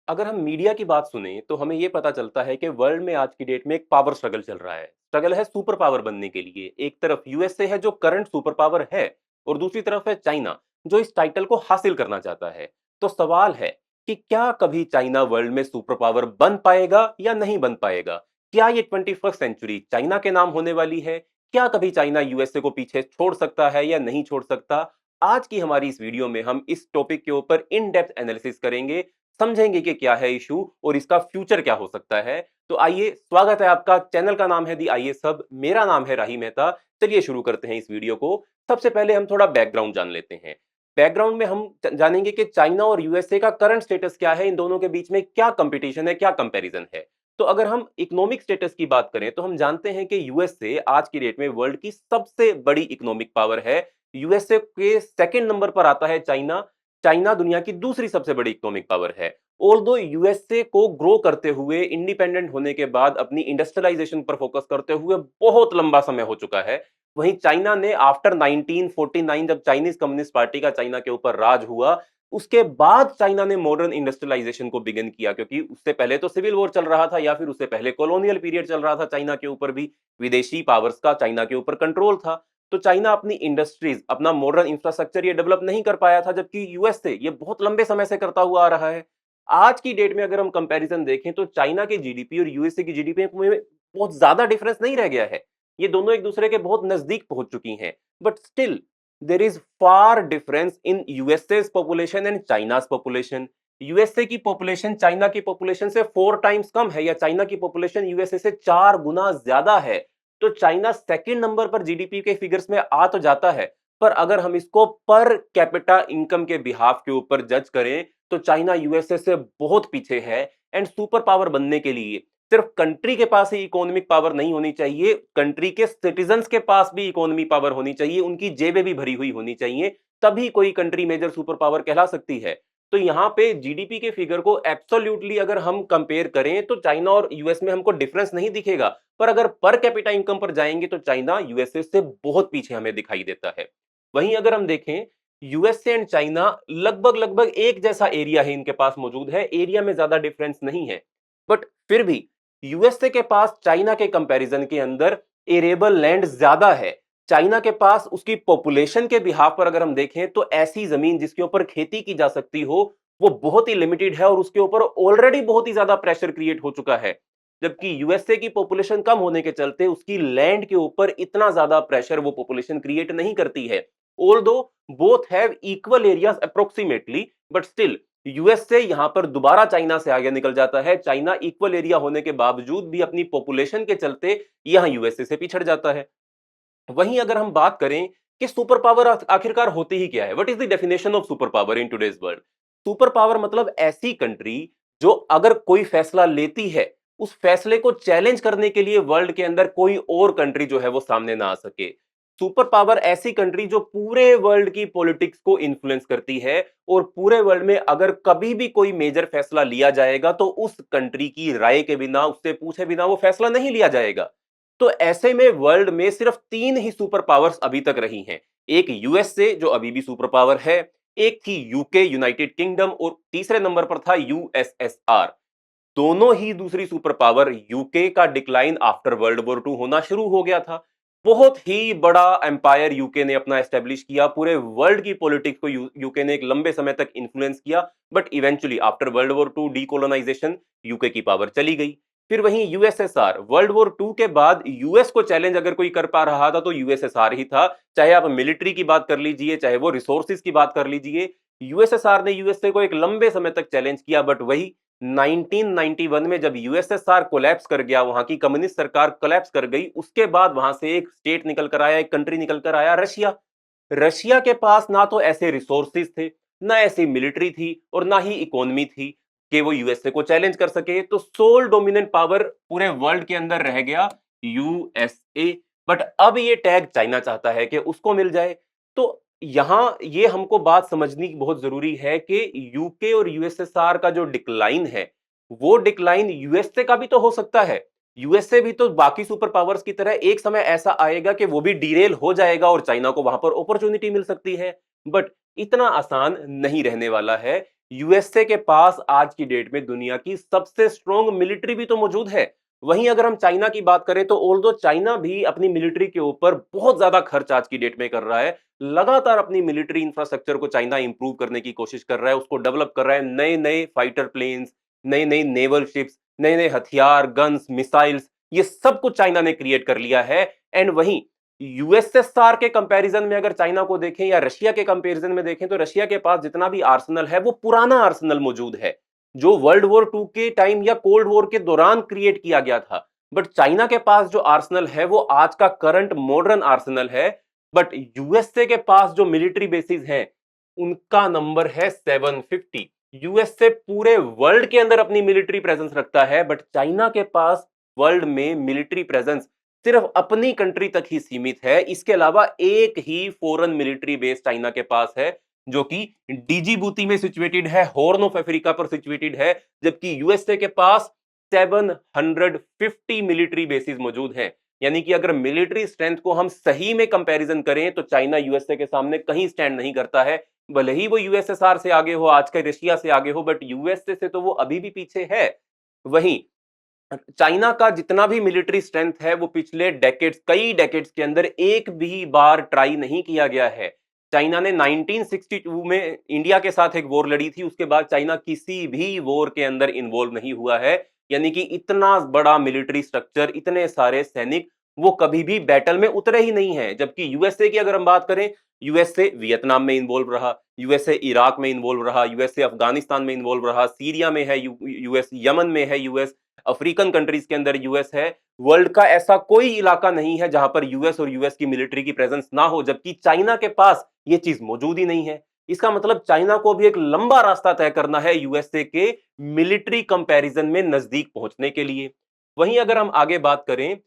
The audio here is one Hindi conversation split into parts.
अगर हम मीडिया की बात सुने तो हमें यह पता चलता है कि वर्ल्ड में आज की डेट में एक पावर स्ट्रगल चल रहा है। स्ट्रगल है सुपर पावर बनने के लिए। एक तरफ यूएसए है जो करंट सुपर पावर है और दूसरी तरफ है चाइना जो इस टाइटल को हासिल करना चाहता है। तो सवाल है कि क्या कभी चाइना वर्ल्ड में सुपर पावर बन पाएगा या नहीं बन पाएगा? क्या ये 21st सेंचुरी चाइना के नाम होने वाली है? क्या कभी चाइना यूएसए को पीछे छोड़ सकता है या नहीं छोड़ सकता? आज की हमारी इस वीडियो में हम इस टॉपिक के ऊपर इन डेप्थ एनालिसिस करेंगे, समझेंगे कि क्या है इशू और इसका फ्यूचर क्या हो सकता है। तो आइए, स्वागत है आपका। चैनल का नाम है दी आइए सब, मेरा नाम है राही मेहता। चलिए शुरू करते हैं इस वीडियो को। सबसे पहले हम थोड़ा बैकग्राउंड जान लेते हैं। बैकग्राउंड में हम जानेंगे कि चाइना और यूएसए का करंट स्टेटस क्या है, इन दोनों के बीच में क्या कंपटीशन है, क्या कंपैरिजन है। तो अगर हम इकोनॉमिक स्टेटस की बात करें तो हम जानते हैं कि यूएसए आज की डेट में वर्ल्ड की सबसे बड़ी इकोनॉमिक पावर है। यूएसए के सेकंड नंबर पर आता है चाइना। चाइना दुनिया की दूसरी सबसे बड़ी इकोनॉमिक पावर है। ऑल्दो यूएसए को ग्रो करते हुए, इंडिपेंडेंट होने के बाद अपनी इंडस्ट्रियलाइजेशन पर फोकस करते हुए बहुत लंबा समय हो चुका है। वहीं चाइना ने आफ्टर 1949, जब चाइनीज कम्युनिस्ट पार्टी का चाइना के ऊपर राज हुआ, उसके बाद चाइना ने मॉडर्न इंडस्ट्रियलाइजेशन को बिगिन किया, क्योंकि उससे पहले तो सिविल वॉर चल रहा था या फिर उससे पहले कॉलोनियल पीरियड चल रहा था। चाइना के ऊपर भी विदेशी पावर्स का चाइना के ऊपर कंट्रोल था। तो चाइना अपनी इंडस्ट्रीज, अपना मॉडर्न इंफ्रास्ट्रक्चर ये डेवलप नहीं कर पाया था, जबकि यूएसए ये बहुत लंबे समय से करता हुआ आ रहा है। आज की डेट में अगर हम कंपैरिजन देखें तो चाइना की जीडीपी और यूएसए की जीडीपी में बहुत ज्यादा डिफरेंस नहीं रह गया है। ये दोनों एक दूसरे के बहुत नजदीक पहुंच चुकी हैं। But still there is far difference in USA population and China's population. USA की पॉपुलेशन चाइना की पॉपुलेशन से 4 टाइम्स कम है, या चाइना की पॉपुलेशन यूएसए से 4 गुना ज्यादा है। तो चाइना सेकंड नंबर पर जीडीपी के फिगर्स में आ तो जाता है, पर अगर हम इसको पर कैपिटा इनकम के बिहाफ के ऊपर जज करें तो चाइना यूएसए से बहुत पीछे है। एंड सुपर पावर बनने के लिए सिर्फ कंट्री के पास ही इकोनॉमिक पावर नहीं होनी चाहिए, कंट्री के सिटीजन्स के पास भी इकोनॉमी पावर होनी चाहिए, उनकी जेबें भी भरी हुई होनी चाहिए। तभी कोई कंट्री मेजर सुपर पावर कहला सकती है। तो यहां पे जीडीपी के फिगर को एब्सोल्युटली अगर हम कंपेयर करें तो चाइना और यूएस में हमको डिफरेंस नहीं दिखेगा, पर अगर पर कैपिटा इनकम पर जाएंगे तो चाइना यूएसए से बहुत पीछे हमें दिखाई देता है। वहीं अगर हम देखें, यूएसए एंड चाइना लगभग लगभग एक जैसा एरिया है इनके पास मौजूद है, एरिया में ज्यादा डिफरेंस नहीं है। बट फिर भी यूएसए के पास चाइना के कंपैरिजन के अंदर एरेबल लैंड ज्यादा है। चाइना के पास उसकी पॉपुलेशन के बिहाफ पर अगर हम देखें तो ऐसी जमीन जिसके ऊपर खेती की जा सकती हो वो बहुत ही लिमिटेड है, और उसके ऊपर ऑलरेडी बहुत ही ज्यादा प्रेशर क्रिएट हो चुका है। जबकि यूएसए की पॉपुलेशन कम होने के चलते उसकी लैंड के ऊपर इतना ज्यादा प्रेशर वो पॉपुलेशन क्रिएट नहीं करती है। Although both have equal areas approximately, but still USA यहां पर दोबारा चाइना से आगे निकल जाता है। चाइना इक्वल एरिया होने के बावजूद भी अपनी पॉपुलेशन के चलते यहां यूएसए से पिछड़ जाता है। वहीं अगर हम बात करें कि सुपर पावर आखिरकार होती ही क्या है, what is the definition of super power in today's world? Super power मतलब ऐसी कंट्री जो अगर कोई फैसला लेती है, उस फैसले को चैलेंज करने के लिए वर्ल्ड के अंदर कोई और कंट्री जो है वो सामने ना आ सके। सुपर पावर ऐसी कंट्री जो पूरे वर्ल्ड की पॉलिटिक्स को इन्फ्लुएंस करती है, और पूरे वर्ल्ड में अगर कभी भी कोई मेजर फैसला लिया जाएगा तो उस कंट्री की राय के बिना, उससे पूछे बिना वो फैसला नहीं लिया जाएगा। तो ऐसे में वर्ल्ड में सिर्फ 3 ही सुपर पावर्स अभी तक रही हैं। एक यूएसए जो अभी भी सुपर पावर है, एक थी यूके यूनाइटेड किंगडम, और तीसरे नंबर पर था यूएसएसआर। दोनों ही दूसरी सुपर पावर, यूके का डिक्लाइन आफ्टर वर्ल्ड वॉर 2 होना शुरू हो गया था। बहुत ही बड़ा एम्पायर यूके ने अपना एस्टेब्लिश किया, पूरे वर्ल्ड की पॉलिटिक्स को यूके ने एक लंबे समय तक इन्फ्लुएंस किया। But eventually after world war 2 decolonisation, UK की पावर चली गई। फिर वहीं यूएसएसआर, वर्ल्ड वॉर 2 के बाद यूएस को चैलेंज अगर कोई कर पा रहा था तो यूएसएसआर ही था। चाहे आप मिलिट्री की बात कर लीजिए, चाहे वो रिसोर्सेज की बात कर लीजिए, यूएसएसआर ने यूएसए को एक लंबे समय तक चैलेंज किया। बट वही 1991 में जब यूएसएसआर कोलैप्स कर गया, वहां की कम्युनिस्ट सरकार कोलैप्स कर गई, उसके बाद वहां से एक स्टेट निकल कर आया, एक कंट्री निकल कर आया, रशिया। रशिया के पास ना तो ऐसे रिसोर्सेज थे, ना ऐसी मिलिट्री थी, और ना ही इकोनॉमी थी कि वो यूएसए को चैलेंज कर सके। तो सोल डोमिनेंट पावर पूरे वर्ल्ड के अंदर रह गया यूएसए। बट अब ये टैग चाइना चाहता है कि उसको मिल जाए। तो यहां ये हमको बात समझनी बहुत जरूरी है कि यूके और यूएसएसआर का जो डिक्लाइन है, वो डिक्लाइन यूएसए का भी तो हो सकता है। यूएसए भी तो बाकी सुपर पावर्स की तरह एक समय ऐसा आएगा कि वो भी डीरेल हो जाएगा और चाइना को वहां पर अपॉर्चुनिटी मिल सकती है। बट इतना आसान नहीं रहने वाला है, यूएसए के पास आज की डेट में दुनिया की सबसे स्ट्रॉन्ग मिलिट्री भी तो मौजूद है। वहीं अगर हम चाइना की बात करें तो ऑल्दो चाइना भी अपनी मिलिट्री के ऊपर बहुत ज्यादा खर्च आज की डेट में कर रहा है। लगातार अपनी मिलिट्री इंफ्रास्ट्रक्चर को चाइना इंप्रूव करने की कोशिश कर रहा है, उसको डेवलप कर रहा है, नए नए फाइटर प्लेन्स, नई नई नेवल शिप्स, नए नए हथियार, गन्स, मिसाइल्स, ये सब कुछ चाइना ने क्रिएट कर लिया है। एंड वहीं यूएसएसआर के कंपैरिजन में अगर चाइना को देखें या रशिया के कंपैरिजन में देखें तो रशिया के पास जितना भी आर्सेनल है वो पुराना आर्सेनल मौजूद है, जो वर्ल्ड वॉर टू के टाइम या कोल्ड वॉर के दौरान क्रिएट किया गया था। बट चाइना के पास जो आर्सेनल है वो आज का करंट मॉडर्न आर्सेनल है। बट यूएसए के पास जो मिलिट्री बेसिस हैं उनका नंबर है 750। यूएसए पूरे वर्ल्ड के अंदर अपनी मिलिट्री प्रेजेंस रखता है, बट चाइना के पास वर्ल्ड में मिलिट्री प्रेजेंस सिर्फ अपनी कंट्री तक ही सीमित है। इसके अलावा एक ही फॉरेन मिलिट्री बेस चाइना के पास है, जो कि डिजिबूती में सिचुएटेड है, हॉर्न ऑफ अफ्रीका पर सिचुएटेड है, जबकि यूएसए के पास 750 मिलिट्री बेसिस मौजूद हैं। यानी कि अगर मिलिट्री स्ट्रेंथ को हम सही में कंपैरिजन करें तो चाइना यूएसए के सामने कहीं स्टैंड नहीं करता है। भले ही वो यूएसएसआर से आगे हो, आज के रशिया से आगे हो, बट यूएसए से तो वो अभी भी पीछे है। वहीं चाइना का जितना भी मिलिट्री स्ट्रेंथ है वो पिछले डेकेड्स, कई डेकेड्स के अंदर एक भी बार ट्राई नहीं किया गया है। चाइना ने 1962 में इंडिया के साथ एक वॉर लड़ी थी, उसके बाद चाइना किसी भी वॉर के अंदर इन्वॉल्व नहीं हुआ है। यानी कि इतना बड़ा मिलिट्री स्ट्रक्चर, इतने सारे सैनिक, वो कभी भी बैटल में उतरे ही नहीं है। जबकि यूएसए की अगर हम बात करें, यूएसए वियतनाम में इन्वॉल्व रहा, यूएसए इराक में इन्वॉल्व रहा, यूएसए अफगानिस्तान में इन्वॉल्व रहा, सीरिया में है यूएस, यमन में है यूएस, अफ्रीकन कंट्रीज के अंदर यूएस है। वर्ल्ड का ऐसा कोई इलाका नहीं है जहां पर यूएस और यूएस की मिलिट्री की प्रेजेंस ना हो, जबकि चाइना के पास ये चीज मौजूद ही नहीं है। इसका मतलब चाइना को भी एक लंबा रास्ता तय करना है यूएसए के मिलिट्री कंपैरिजन में नजदीक पहुंचने के लिए। वहीं अगर हम आगे बात करें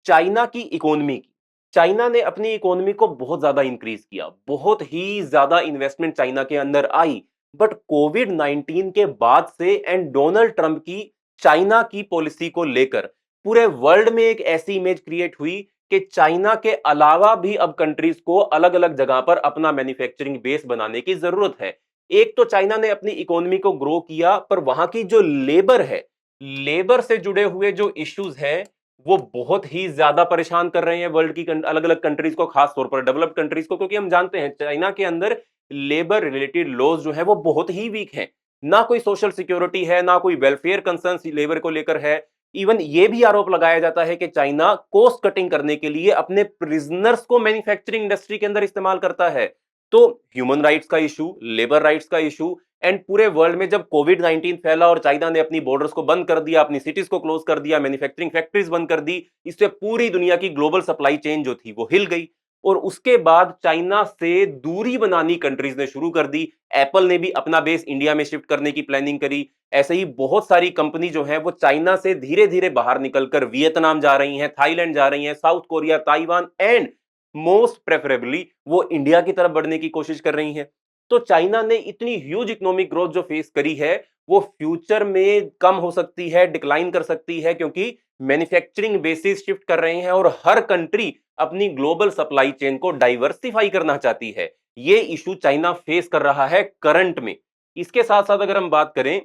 चाइना की इकोनॉमी की, चाइना ने अपनी इकोनॉमी को बहुत ज्यादा इंक्रीज किया, बहुत ही ज्यादा इन्वेस्टमेंट चाइना के अंदर आई। बट कोविड 19 के बाद से एंड डोनाल्ड ट्रंप की चाइना की पॉलिसी को लेकर पूरे वर्ल्ड में एक ऐसी इमेज क्रिएट हुई कि चाइना के अलावा भी अब कंट्रीज को अलग अलग जगह पर अपना मैन्युफैक्चरिंग बेस बनाने की जरूरत है। एक तो चाइना ने अपनी इकोनॉमी को ग्रो किया, पर वहां की जो लेबर है, लेबर से जुड़े हुए जो इश्यूज हैं वो बहुत ही ज्यादा परेशान कर रहे हैं वर्ल्ड की अलग अलग कंट्रीज को, खास तौर पर डेवलप्ड कंट्रीज को, क्योंकि हम जानते हैं चाइना के अंदर लेबर रिलेटेड लॉज जो है वो बहुत ही वीक हैं। ना कोई सोशल सिक्योरिटी है, ना कोई वेलफेयर कंसर्न्स लेबर को लेकर है। इवन ये भी आरोप लगाया जाता है कि चाइना कॉस्ट कटिंग करने के लिए अपने प्रिजनर्स को मैन्युफैक्चरिंग इंडस्ट्री के अंदर इस्तेमाल करता है। तो ह्यूमन राइट्स का इशू, लेबर राइट्स का इशू, एंड पूरे वर्ल्ड में जब कोविड 19 फैला और चाइना ने अपनी बॉर्डर्स को बंद कर दिया, अपनी सिटीज को क्लोज कर दिया, मैन्युफैक्चरिंग फैक्ट्रीज बंद कर दी, इससे पूरी दुनिया की ग्लोबल सप्लाई चेन जो थी वो हिल गई। और उसके बाद चाइना से दूरी बनानी कंट्रीज ने शुरू कर दी। एप्पल ने भी अपना बेस इंडिया में शिफ्ट करने की प्लानिंग करी। ऐसे ही बहुत सारी कंपनी जो है वो चाइना से धीरे धीरे बाहर निकलकर वियतनाम जा रही हैं, थाईलैंड जा रही हैं, south Korea, Taiwan, and most preferably वो इंडिया की तरफ बढ़ने की कोशिश कर रही हैं। तो चाइना ने इतनी ह्यूज इकोनॉमिक ग्रोथ जो फेस करी है वो फ्यूचर में कम हो सकती है, डिक्लाइन कर सकती है, क्योंकि मैन्युफैक्चरिंग बेसिस शिफ्ट कर रहे हैं और हर कंट्री अपनी ग्लोबल सप्लाई चेन को डाइवर्सिफाई करना चाहती है। ये इशू चाइना फेस कर रहा है करंट में। इसके साथ साथ अगर हम बात करें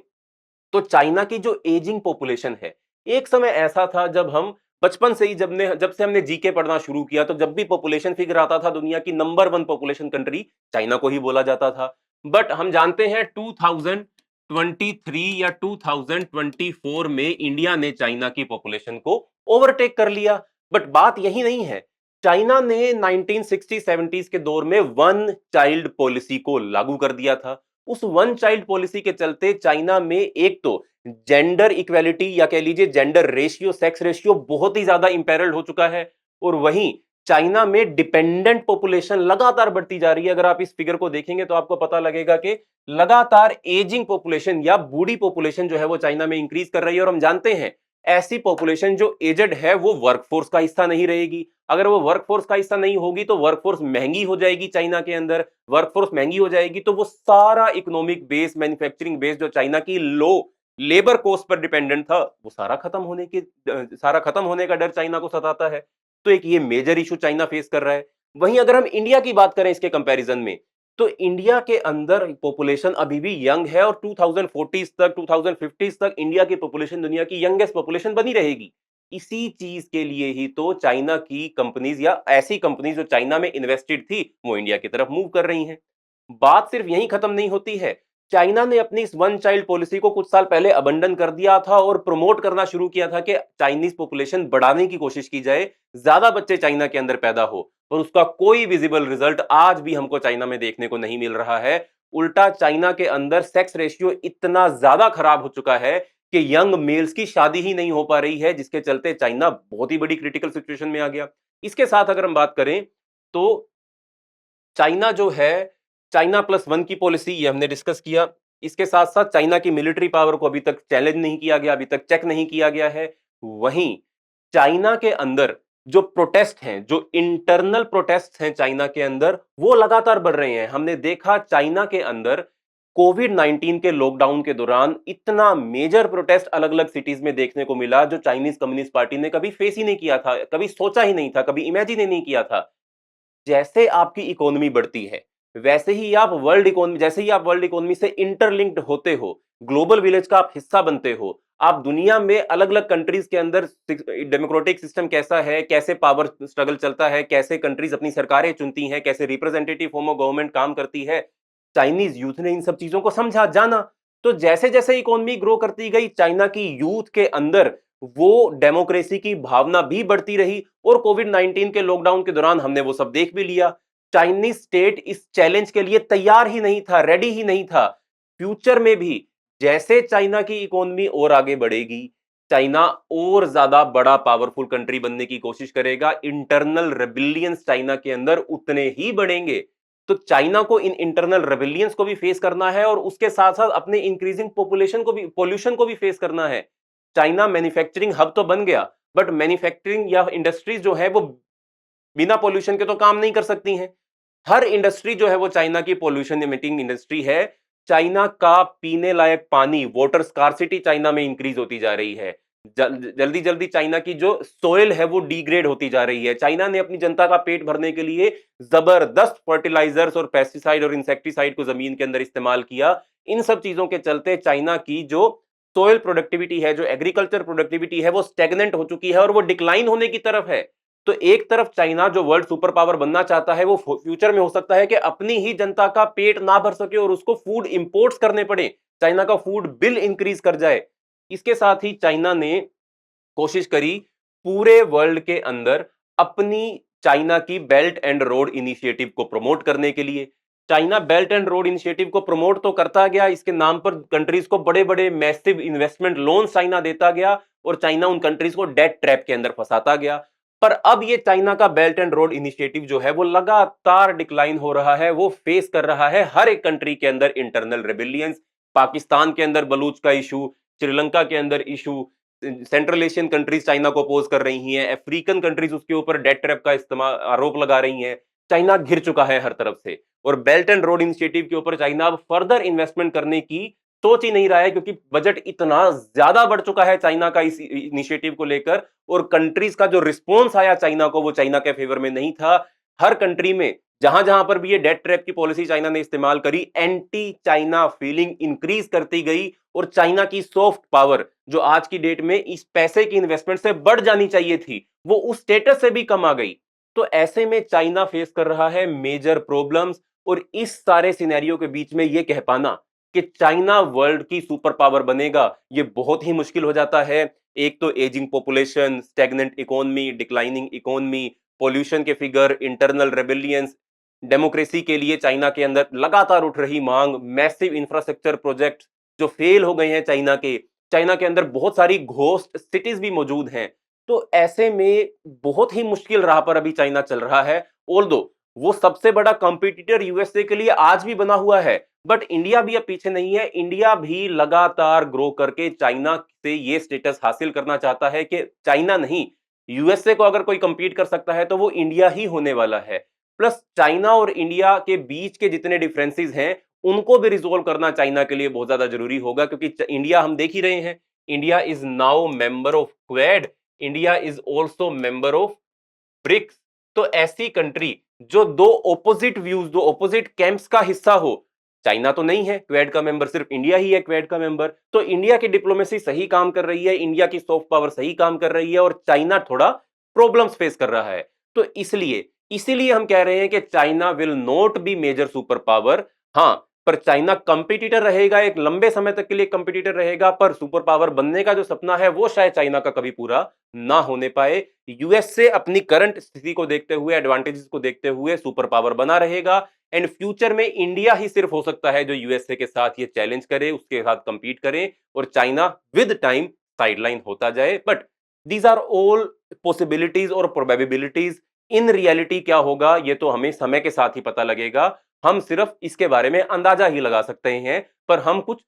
तो चाइना की जो एजिंग पॉपुलेशन है, एक समय ऐसा था जब हम बचपन से ही जब से हमने जीके पढ़ना शुरू किया तो जब भी पॉपुलेशन फिगर आता था दुनिया की नंबर 1 पॉपुलेशन कंट्री चाइना को ही बोला जाता था। बट हम जानते हैं 2023 या 2024 में इंडिया ने चाइना की पॉपुलेशन को ओवरटेक कर लिया। बट बात यही नहीं है, चाइना ने 1960-70s के दौर में वन चाइल्ड पॉलिसी को लागू कर दिया था। उस वन चाइल्ड पॉलिसी के चलते चाइना में एक तो जेंडर इक्वेलिटी या कह लीजिए जेंडर रेशियो, सेक्स रेशियो बहुत ही ज्यादा इंपेरल्ड हो चुका है। और वहीं चाइना में डिपेंडेंट पॉपुलेशन लगातार बढ़ती जा रही है। अगर आप इस फिगर को देखेंगे तो आपको पता लगेगा कि लगातार एजिंग पॉपुलेशन या बूढ़ी पॉपुलेशन जो है वो चाइना में इंक्रीज कर रही है। और हम जानते हैं ऐसी पॉपुलेशन जो एजेड है वो वर्कफोर्स का हिस्सा नहीं रहेगी। अगर वो वर्कफोर्स का हिस्सा नहीं होगी तो वर्कफोर्स महंगी हो जाएगी चाइना के अंदर। वर्कफोर्स महंगी हो जाएगी तो वो सारा इकोनॉमिक बेस, मैन्युफैक्चरिंग बेस जो चाइना की लो लेबर कॉस्ट पर डिपेंडेंट था वो सारा खत्म होने का डर चाइना को सताता है। तो एक ये मेजर इशू चाइना फेस कर रहा है। वहीं अगर हम इंडिया की बात करें इसके कंपैरिजन में, तो इंडिया के अंदर पॉपुलेशन अभी भी यंग है और 2040 तक 2050 तक इंडिया की पॉपुलेशन दुनिया की यंगेस्ट पॉपुलेशन बनी रहेगी। इसी चीज के लिए ही तो चाइना की कंपनीज या ऐसी कंपनीज जो चाइना में इन्वेस्टेड थी वो इंडिया की तरफ मूव कर रही हैं। बात सिर्फ यहीं खत्म नहीं होती है। चाइना ने अपनी इस वन चाइल्ड पॉलिसी को कुछ साल पहले अबंडन कर दिया था और प्रमोट करना शुरू किया था कि चाइनीज पॉपुलेशन बढ़ाने की कोशिश की जाए, ज्यादा बच्चे चाइना के अंदर पैदा हो, और उसका कोई विजिबल रिजल्ट आज भी हमको चाइना में देखने को नहीं मिल रहा है। उल्टा चाइना के अंदर सेक्स रेशियो इतना ज्यादा खराब हो चुका है कि यंग मेल्स की शादी ही नहीं हो पा रही है, जिसके चलते चाइना बहुत ही बड़ी क्रिटिकल सिचुएशन में आ गया। इसके साथ अगर हम बात करें तो चाइना जो है, चाइना प्लस वन की पॉलिसी ये हमने डिस्कस किया। इसके साथ साथ चाइना की मिलिट्री पावर को अभी तक चैलेंज नहीं किया गया, अभी तक चेक नहीं किया गया है। वहीं चाइना के अंदर जो प्रोटेस्ट हैं, जो इंटरनल प्रोटेस्ट हैं चाइना के अंदर, वो लगातार बढ़ रहे हैं। हमने देखा चाइना के अंदर कोविड 19 के लॉकडाउन के दौरान इतना मेजर प्रोटेस्ट अलग अलग सिटीज में देखने को मिला जो चाइनीज कम्युनिस्ट पार्टी ने कभी फेस ही नहीं किया था, कभी सोचा ही नहीं था, कभी इमेजिन ही नहीं किया था। जैसे आपकी इकोनॉमी बढ़ती है, वैसे ही आप वर्ल्ड इकोनॉमी, जैसे ही आप वर्ल्ड इकोनॉमी से इंटरलिंक्ड होते हो, ग्लोबल विलेज का आप हिस्सा बनते हो, आप दुनिया में अलग अलग कंट्रीज के अंदर डेमोक्रेटिक सिस्टम कैसा है, कैसे पावर स्ट्रगल चलता है, कैसे कंट्रीज अपनी सरकारें चुनती हैं, कैसे रिप्रेजेंटेटिव फॉर्म ऑफ गवर्नमेंट काम करती है, चाइनीज यूथ ने इन सब चीजों को समझा, जाना। तो जैसे जैसे इकोनॉमी ग्रो करती गई, चाइना की यूथ के अंदर वो डेमोक्रेसी की भावना भी बढ़ती रही, और कोविड 19 के लॉकडाउन के दौरान हमने वो सब देख भी लिया। चाइनीज स्टेट इस चैलेंज के लिए तैयार ही नहीं था, रेडी ही नहीं था। फ्यूचर में भी जैसे चाइना की इकोनॉमी और आगे बढ़ेगी, चाइना और ज्यादा बड़ा पावरफुल कंट्री बनने की कोशिश करेगा। इंटरनल रेबिलियंस चाइना के अंदर उतने ही बढ़ेंगे। तो चाइना को इन इंटरनल रेबिलियंस को भी फेस करना है और उसके साथ साथ अपने इंक्रीजिंग पॉपुलेशन को भी, पोल्यूशन को भी फेस करना है। चाइना मैन्युफैक्चरिंग हब तो बन गया, बट मैन्युफैक्चरिंग या इंडस्ट्रीज जो है वो बिना पोल्यूशन के तो काम नहीं कर सकती हैं। हर इंडस्ट्री जो है वो चाइना की पोल्यूशन इमिटिंग इंडस्ट्री है। चाइना का पीने लायक पानी, वाटर स्कार्सिटी चाइना में इंक्रीज होती जा रही है। जल्दी जल्दी चाइना की जो सोइल है वो डिग्रेड होती जा रही है। चाइना ने अपनी जनता का पेट भरने के लिए जबरदस्त फर्टिलाइजर्स और पेस्टिसाइड और इंसेक्टिसाइड को जमीन के अंदर इस्तेमाल किया। इन सब चीजों के चलते चाइना की जो सोइल प्रोडक्टिविटी है, जो एग्रीकल्चर प्रोडक्टिविटी है, वो स्टेगनेंट हो चुकी है और वो डिक्लाइन होने की तरफ है। तो एक तरफ चाइना जो वर्ल्ड सुपर पावर बनना चाहता है, वो फ्यूचर में हो सकता है कि अपनी ही जनता का पेट ना भर सके और उसको फूड इंपोर्ट्स करने पड़े, चाइना का फूड बिल इंक्रीज कर जाए। इसके साथ ही चाइना ने कोशिश करी पूरे वर्ल्ड के अंदर अपनी चाइना की बेल्ट एंड रोड इनिशिएटिव को प्रमोट करने के लिए। China belt and road initiative को प्रमोट तो करता गया, इसके नाम पर कंट्रीज को बड़े बड़े मैसिव इन्वेस्टमेंट लोन चाइना देता गया और चाइना उन कंट्रीज को डेट ट्रैप के अंदर फंसाता गया। पर अब ये चाइना का बेल्ट एंड रोड इनिशिएटिव जो है वो लगातार डिक्लाइन हो रहा है, वो फेस कर रहा है हर एक कंट्री के अंदर इंटरनल रेबिलियंस। पाकिस्तान के अंदर बलूच का इशू, श्रीलंका के अंदर issue, central Asian countries China को अपोज कर रही हैं, अफ्रीकन कंट्रीज उसके ऊपर डेट ट्रैप का इस्तेमाल आरोप लगा रही हैं। चाइना घिर चुका है हर तरफ से और बेल्ट एंड रोड इनिशिएटिव के ऊपर चाइना अब फर्दर इन्वेस्टमेंट करने की सोच ही नहीं रहा है, क्योंकि बजट इतना ज्यादा बढ़ चुका है चाइना का इस इनिशिएटिव को लेकर, और कंट्रीज का जो रिस्पॉन्स आया चाइना को वो चाइना के फेवर में नहीं था। हर कंट्री में जहां जहां पर भी ये डेट ट्रैप की पॉलिसी चाइना ने इस्तेमाल करी, एंटी चाइना फीलिंग इंक्रीज करती गई और चाइना की सॉफ्ट पावर जो आज की डेट में इस पैसे की इन्वेस्टमेंट से बढ़ जानी चाहिए थी, वो उस स्टेटस से भी कम आ गई। तो ऐसे में चाइना फेस कर रहा है मेजर प्रॉब्लम्स, और इस सारे सिनेरियो के बीच में ये कह पाना कि चाइना वर्ल्ड की सुपर पावर बनेगा, ये बहुत ही मुश्किल हो जाता है। एक तो ageing population, stagnant economy, declining economy, pollution के फिगर, इंटरनल रेबिलियंस, डेमोक्रेसी के लिए चाइना के अंदर लगातार उठ रही मांग, मैसिव इंफ्रास्ट्रक्चर प्रोजेक्ट जो फेल हो गए हैं चाइना के अंदर बहुत सारी घोस्ट सिटीज भी मौजूद हैं। तो ऐसे में बहुत ही मुश्किल राह पर अभी चाइना चल रहा है। ऑल्दो वो सबसे बड़ा कॉम्पिटिटर यूएसए के लिए आज भी बना हुआ है, बट इंडिया भी अब पीछे नहीं है। इंडिया भी लगातार ग्रो करके चाइना से ये स्टेटस हासिल करना चाहता है कि चाइना नहीं, यूएसए को अगर कोई कंपीट कर सकता है तो वो इंडिया ही होने वाला है। प्लस चाइना और इंडिया के बीच के जितने डिफरेंसेस हैं उनको भी रिजोल्व करना चाइना के लिए बहुत ज्यादा जरूरी होगा, क्योंकि इंडिया, हम देख ही रहे हैं, India is now member of Quad, India is also member of BRICS. तो ऐसी कंट्री जो दो ओपोजिट व्यूज, दो ओपोजिट कैंप्स का हिस्सा हो। चाइना तो नहीं है क्वेड का मेंबर, सिर्फ इंडिया ही है क्वेड का मेंबर। तो इंडिया की डिप्लोमेसी सही काम कर रही है, इंडिया की सॉफ्ट पावर सही काम कर रही है, और चाइना थोड़ा प्रॉब्लम्स फेस कर रहा है। तो इसलिए इसीलिए हम कह रहे हैं कि China will not be major super power. हां, पर चाइना कंपटीटर रहेगा, एक लंबे समय तक के लिए कंपटीटर रहेगा, पर सुपर पावर बनने का जो सपना है वो शायद चाइना का कभी पूरा ना होने पाए। यूएस से अपनी करंट स्थिति को देखते हुए, एडवांटेजेस को देखते हुए सुपर पावर बना रहेगा। एंड फ्यूचर में इंडिया ही सिर्फ हो सकता है जो यूएसए के साथ ये चैलेंज करे, उसके साथ कंपीट करे, और चाइना विद टाइम साइडलाइन होता जाए। But these are all possibilities और प्रोबेबिलिटीज। इन रियलिटी क्या होगा ये तो हमें समय के साथ ही पता लगेगा। हम सिर्फ इसके बारे में अंदाजा ही लगा सकते हैं, पर हम कुछ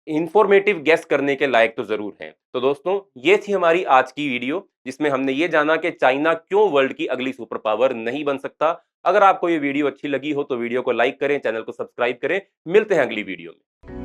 इंफॉर्मेटिव गेस करने के लायक तो जरूर हैं। तो दोस्तों, ये थी हमारी आज की वीडियो, जिसमें हमने ये जाना कि चाइना क्यों वर्ल्ड की अगली सुपर पावर नहीं बन सकता। अगर आपको ये वीडियो अच्छी लगी हो तो वीडियो को लाइक करें, चैनल को सब्सक्राइब करें। मिलते हैं अगली वीडियो में।